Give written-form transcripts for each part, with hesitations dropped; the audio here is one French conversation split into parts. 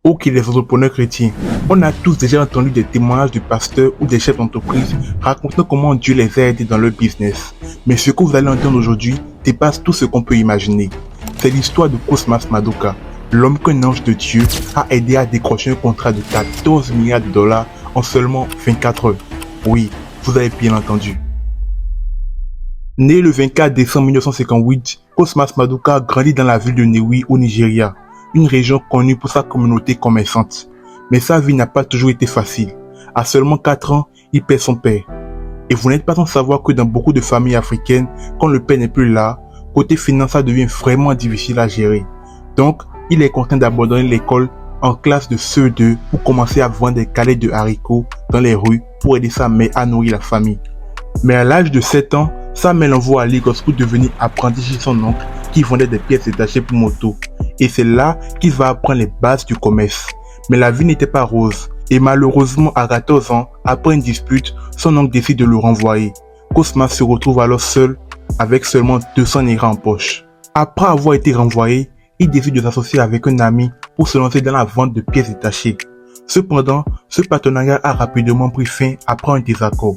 Ok les entrepreneurs chrétiens, on a tous déjà entendu des témoignages de pasteurs ou des chefs d'entreprise racontant comment Dieu les a aidés dans leur business. Mais ce que vous allez entendre aujourd'hui dépasse tout ce qu'on peut imaginer. C'est l'histoire de Cosmas Madoka, l'homme qu'un ange de Dieu a aidé à décrocher un contrat de 14 milliards de dollars en seulement 24 heures. Oui, vous avez bien entendu. Né le 24 décembre 1958, Cosmas Madoka grandit dans la ville de Nnewi au Nigeria, une région connue pour sa communauté commerçante. Mais sa vie n'a pas toujours été facile. À seulement 4 ans, il perd son père. Et vous n'êtes pas sans savoir que dans beaucoup de familles africaines, quand le père n'est plus là, côté finance, ça devient vraiment difficile à gérer. Donc, il est contraint d'abandonner l'école en classe de CE2 pour commencer à vendre des galettes de haricots dans les rues pour aider sa mère à nourrir la famille. Mais à l'âge de 7 ans, sa mère l'envoie à Lagos pour devenir apprenti chez son oncle qui vendait des pièces détachées pour moto. Et c'est là qu'il va apprendre les bases du commerce. Mais la vie n'était pas rose. Et malheureusement, à 14 ans, après une dispute, son oncle décide de le renvoyer. Cosmas se retrouve alors seul, avec seulement 200 Naira en poche. Après avoir été renvoyé, il décide de s'associer avec un ami pour se lancer dans la vente de pièces détachées. Cependant, ce partenariat a rapidement pris fin après un désaccord.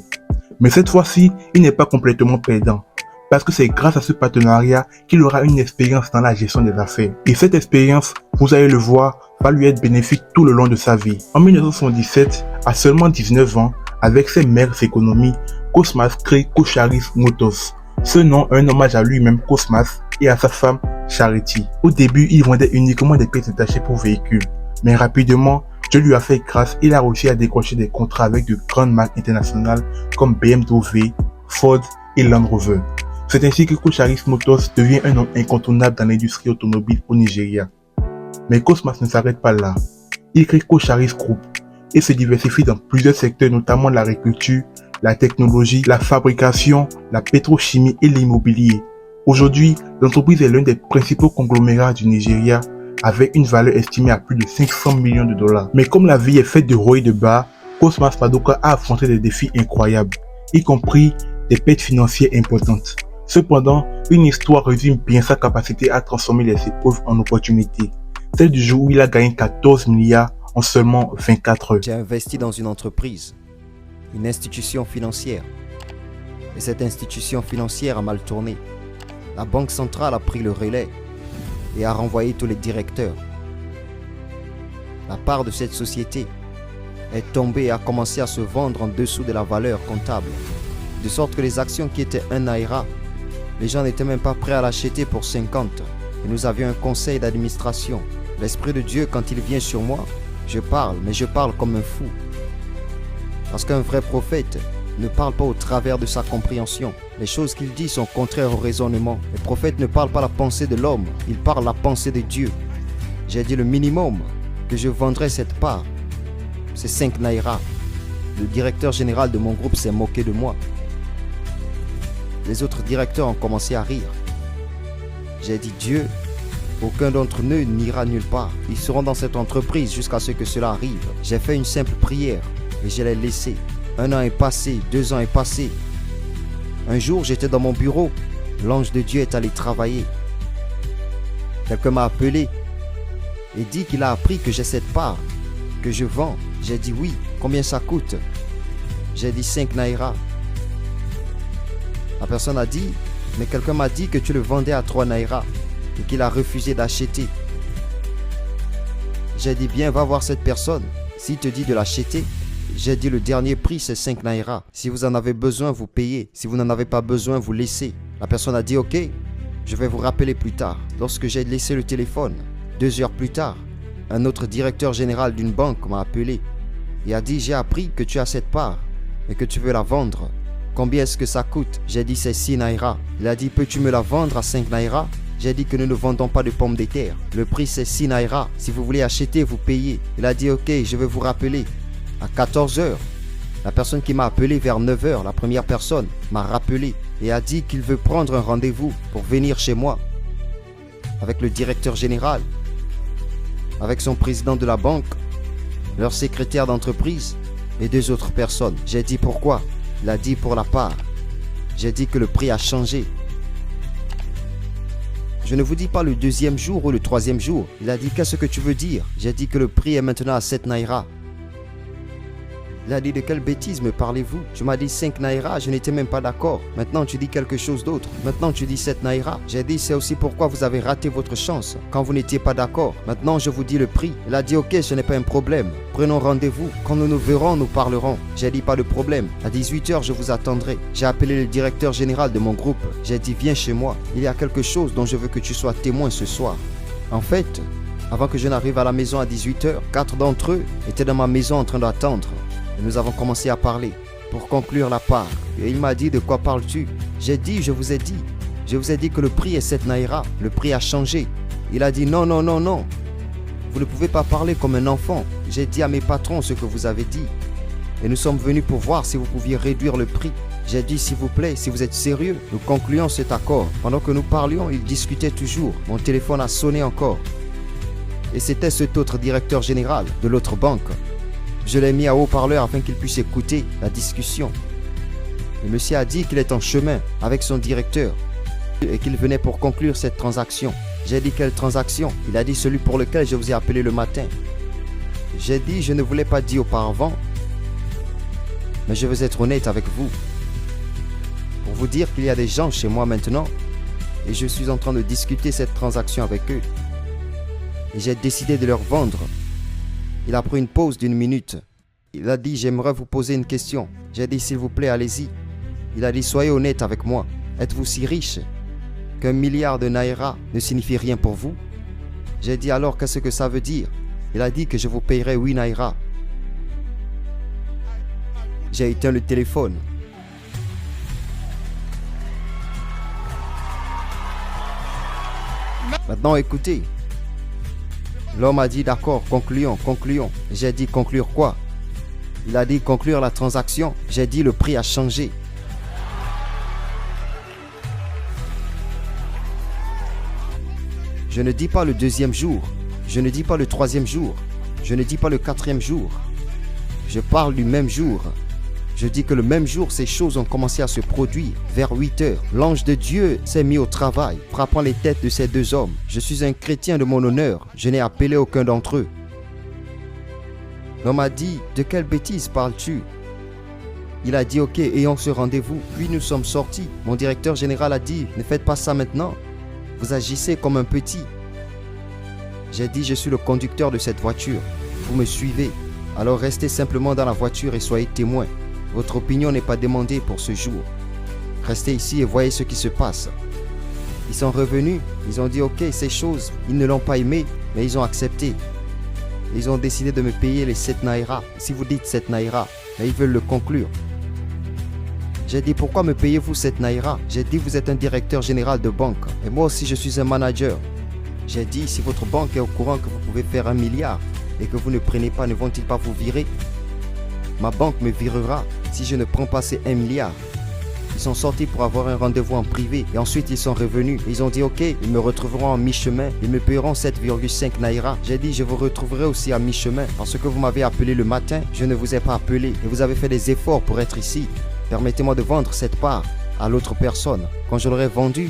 Mais cette fois-ci, il n'est pas complètement perdant. Parce que c'est grâce à ce partenariat qu'il aura une expérience dans la gestion des affaires. Et cette expérience, vous allez le voir, va lui être bénéfique tout le long de sa vie. En 1977, à seulement 19 ans, avec ses maigres économies, Cosmas crée Kocharis Motors. Ce nom est un hommage à lui-même, Cosmas, et à sa femme, Charity. Au début, il vendait uniquement des pièces détachées pour véhicules. Mais rapidement, Dieu lui a fait grâce, il a réussi à décrocher des contrats avec de grandes marques internationales comme BMW, Ford et Land Rover. C'est ainsi que Kocharis Motors devient un nom incontournable dans l'industrie automobile au Nigeria. Mais Cosmas ne s'arrête pas là. Il crée Kocharis Group et se diversifie dans plusieurs secteurs, notamment l'agriculture, la technologie, la fabrication, la pétrochimie et l'immobilier. Aujourd'hui, l'entreprise est l'un des principaux conglomérats du Nigeria avec une valeur estimée à plus de 500 millions de dollars. Mais comme la vie est faite de hauts et de bas, Cosmas Madoka a affronté des défis incroyables, y compris des pertes financières importantes. Cependant, une histoire résume bien sa capacité à transformer les épreuves en opportunités. Celle du jour où il a gagné 14 milliards en seulement 24 heures. J'ai investi dans une entreprise, une institution financière. Et cette institution financière a mal tourné. La banque centrale a pris le relais et a renvoyé tous les directeurs. La part de cette société est tombée et a commencé à se vendre en dessous de la valeur comptable. De sorte que les actions qui étaient 1 Naira, les gens n'étaient même pas prêts à l'acheter pour 50. Et nous avions un conseil d'administration. L'Esprit de Dieu, quand il vient sur moi, je parle, mais je parle comme un fou. Parce qu'un vrai prophète ne parle pas au travers de sa compréhension. Les choses qu'il dit sont contraires au raisonnement. Le prophète ne parle pas la pensée de l'homme, il parle la pensée de Dieu. J'ai dit le minimum que je vendrais cette part, c'est 5 Naira. Le directeur général de mon groupe s'est moqué de moi. Les autres directeurs ont commencé à rire. J'ai dit Dieu, aucun d'entre eux n'ira nulle part. Ils seront dans cette entreprise jusqu'à ce que cela arrive. J'ai fait une simple prière et je l'ai laissé. 1 an est passé, 2 ans est passé. Un jour, j'étais dans mon bureau. L'ange de Dieu est allé travailler. Quelqu'un m'a appelé et dit qu'il a appris que j'ai cette part, que je vends. J'ai dit oui. Combien ça coûte? J'ai dit 5 Naira. La personne a dit, mais quelqu'un m'a dit que tu le vendais à 3 Naira et qu'il a refusé d'acheter. J'ai dit bien, va voir cette personne. S'il te dit de l'acheter, j'ai dit le dernier prix c'est 5 Naira. Si vous en avez besoin, vous payez. Si vous n'en avez pas besoin, vous laissez. La personne a dit ok, je vais vous rappeler plus tard. Lorsque j'ai laissé le téléphone, 2 heures plus tard, un autre directeur général d'une banque m'a appelé et a dit j'ai appris que tu as cette part et que tu veux la vendre. Combien est-ce que ça coûte? J'ai dit c'est 6 Naira. Il a dit peux-tu me la vendre à 5 Naira? J'ai dit que nous ne vendons pas de pommes de terre. Le prix c'est 6 Naira. Si vous voulez acheter, vous payez. Il a dit ok, je vais vous rappeler. À 14 heures, la personne qui m'a appelé vers 9 heures, la première personne, m'a rappelé et a dit qu'il veut prendre un rendez-vous pour venir chez moi avec le directeur général, avec son président de la banque, leur secrétaire d'entreprise et 2 autres personnes. J'ai dit pourquoi? Il a dit pour la part. J'ai dit que le prix a changé. Je ne vous dis pas le deuxième jour ou le troisième jour. Il a dit, qu'est-ce que tu veux dire? J'ai dit que le prix est maintenant à 7 naira. Il a dit, de quelle bêtise me parlez-vous? Tu m'as dit 5 naira, je n'étais même pas d'accord. Maintenant tu dis quelque chose d'autre. Maintenant tu dis 7 naira. J'ai dit, c'est aussi pourquoi vous avez raté votre chance quand vous n'étiez pas d'accord. Maintenant je vous dis le prix. Il a dit, ok, ce n'est pas un problème. Prenons rendez-vous. Quand nous nous verrons, nous parlerons. J'ai dit, pas de problème. À 18h, je vous attendrai. J'ai appelé le directeur général de mon groupe. J'ai dit, viens chez moi. Il y a quelque chose dont je veux que tu sois témoin ce soir. En fait, avant que je n'arrive à la maison à 18h, 4 d'entre eux étaient dans ma maison en train d'attendre. Et nous avons commencé à parler pour conclure la part. Et il m'a dit, de quoi parles-tu? J'ai dit, je vous ai dit. Je vous ai dit que le prix est 7 naira. Le prix a changé. Il a dit, non, non, non, non. Vous ne pouvez pas parler comme un enfant. J'ai dit à mes patrons ce que vous avez dit. Et nous sommes venus pour voir si vous pouviez réduire le prix. J'ai dit, s'il vous plaît, si vous êtes sérieux, nous concluons cet accord. Pendant que nous parlions, il discutait toujours. Mon téléphone a sonné encore. Et c'était cet autre directeur général de l'autre banque. Je l'ai mis à haut-parleur afin qu'il puisse écouter la discussion. Le monsieur a dit qu'il est en chemin avec son directeur et qu'il venait pour conclure cette transaction. J'ai dit, quelle transaction? Il a dit, celui pour lequel je vous ai appelé le matin. J'ai dit, je ne vous l'ai pas dit auparavant, mais je veux être honnête avec vous. Pour vous dire qu'il y a des gens chez moi maintenant et je suis en train de discuter cette transaction avec eux. Et j'ai décidé de leur vendre. Il a pris une pause d'1 minute. Il a dit, j'aimerais vous poser une question. J'ai dit, s'il vous plaît, allez-y. Il a dit, soyez honnête avec moi. Êtes-vous si riche qu'un milliard de naira ne signifie rien pour vous? J'ai dit, alors qu'est-ce que ça veut dire? Il a dit que je vous payerai 8 naira. J'ai éteint le téléphone. Maintenant, écoutez. L'homme a dit, d'accord, concluons, concluons. J'ai dit, conclure quoi? Il a dit, conclure la transaction. J'ai dit, le prix a changé. Je ne dis pas le deuxième jour. Je ne dis pas le troisième jour. Je ne dis pas le 4e jour. Je parle du même jour. Je dis que le même jour, ces choses ont commencé à se produire. Vers 8 heures, l'ange de Dieu s'est mis au travail, frappant les têtes de ces 2 hommes. Je suis un chrétien de mon honneur. Je n'ai appelé aucun d'entre eux. L'homme a dit, de quelle bêtise parles-tu? Il a dit, ok, ayons ce rendez-vous. Puis nous sommes sortis. Mon directeur général a dit, ne faites pas ça maintenant. Vous agissez comme un petit. J'ai dit, je suis le conducteur de cette voiture. Vous me suivez. Alors restez simplement dans la voiture et soyez témoins. Votre opinion n'est pas demandée pour ce jour. Restez ici et voyez ce qui se passe. Ils sont revenus, ils ont dit ok, ces choses, ils ne l'ont pas aimé, mais ils ont accepté. Ils ont décidé de me payer les 7 naira. Si vous dites 7 naira, mais ils veulent le conclure. J'ai dit, pourquoi me payez-vous 7 naira? J'ai dit, vous êtes un directeur général de banque. Et moi aussi, je suis un manager. J'ai dit, si votre banque est au courant que vous pouvez faire 1 milliard et que vous ne prenez pas, ne vont-ils pas vous virer? Ma banque me virera si je ne prends pas ces 1 milliard. Ils sont sortis pour avoir un rendez-vous en privé et ensuite ils sont revenus. Ils ont dit ok, ils me retrouveront en mi-chemin. Ils me paieront 7,5 naira. J'ai dit je vous retrouverai aussi à mi-chemin parce que vous m'avez appelé le matin. Je ne vous ai pas appelé et vous avez fait des efforts pour être ici. Permettez-moi de vendre cette part à l'autre personne. Quand je l'aurai vendue,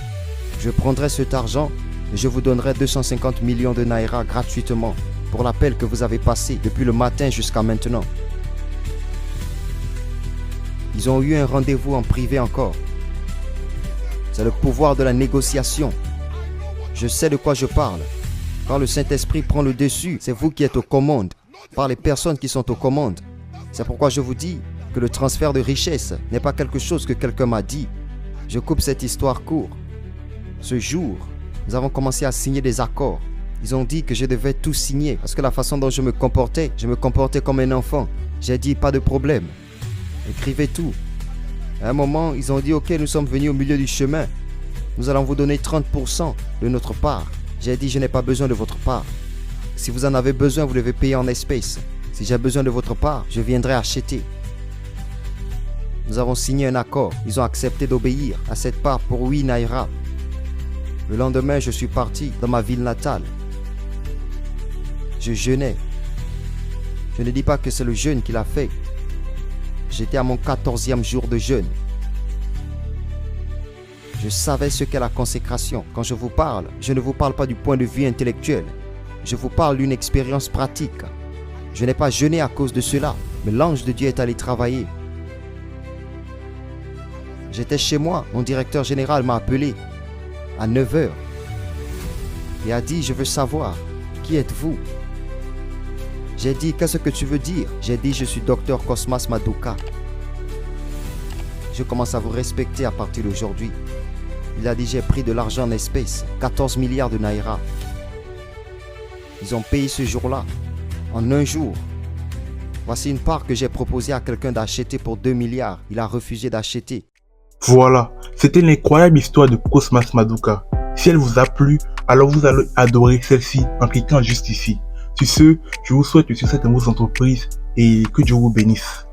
je prendrai cet argent et je vous donnerai 250 millions de naira gratuitement pour l'appel que vous avez passé depuis le matin jusqu'à maintenant. Ils ont eu un rendez-vous en privé encore. C'est le pouvoir de la négociation. Je sais de quoi je parle. Quand le Saint-Esprit prend le dessus, c'est vous qui êtes aux commandes, par les personnes qui sont aux commandes. C'est pourquoi je vous dis que le transfert de richesse n'est pas quelque chose que quelqu'un m'a dit. Je coupe cette histoire court. Ce jour, nous avons commencé à signer des accords. Ils ont dit que je devais tout signer parce que la façon dont je me comportais comme un enfant. J'ai dit pas de problème. Écrivez tout. À un moment, ils ont dit, ok, nous sommes venus au milieu du chemin. Nous allons vous donner 30% de notre part. J'ai dit, je n'ai pas besoin de votre part. Si vous en avez besoin, vous devez payer en espèces. Si j'ai besoin de votre part, je viendrai acheter. Nous avons signé un accord. Ils ont accepté d'obéir à cette part pour 8 naira. Le lendemain, je suis parti dans ma ville natale. Je jeûnais. Je ne dis pas que c'est le jeûne qui l'a fait. J'étais à mon 14e jour de jeûne. Je savais ce qu'est la consécration. Quand je vous parle, je ne vous parle pas du point de vue intellectuel. Je vous parle d'une expérience pratique. Je n'ai pas jeûné à cause de cela, mais l'ange de Dieu est allé travailler. J'étais chez moi, mon directeur général m'a appelé à 9 h et a dit « Je veux savoir, qui êtes-vous » J'ai dit « Qu'est-ce que tu veux dire ?» J'ai dit « Je suis Dr Cosmas Maduka. Je commence à vous respecter à partir d'aujourd'hui. » Il a dit « J'ai pris de l'argent en espèces, 14 milliards de naira. » Ils ont payé ce jour-là, en un jour. Voici une part que j'ai proposé à quelqu'un d'acheter pour 2 milliards. Il a refusé d'acheter. Voilà, c'était l'incroyable histoire de Cosmas Maduka. Si elle vous a plu, alors vous allez adorer celle-ci en cliquant juste ici. Sur ce, je vous souhaite le succès de vos entreprises et que Dieu vous bénisse.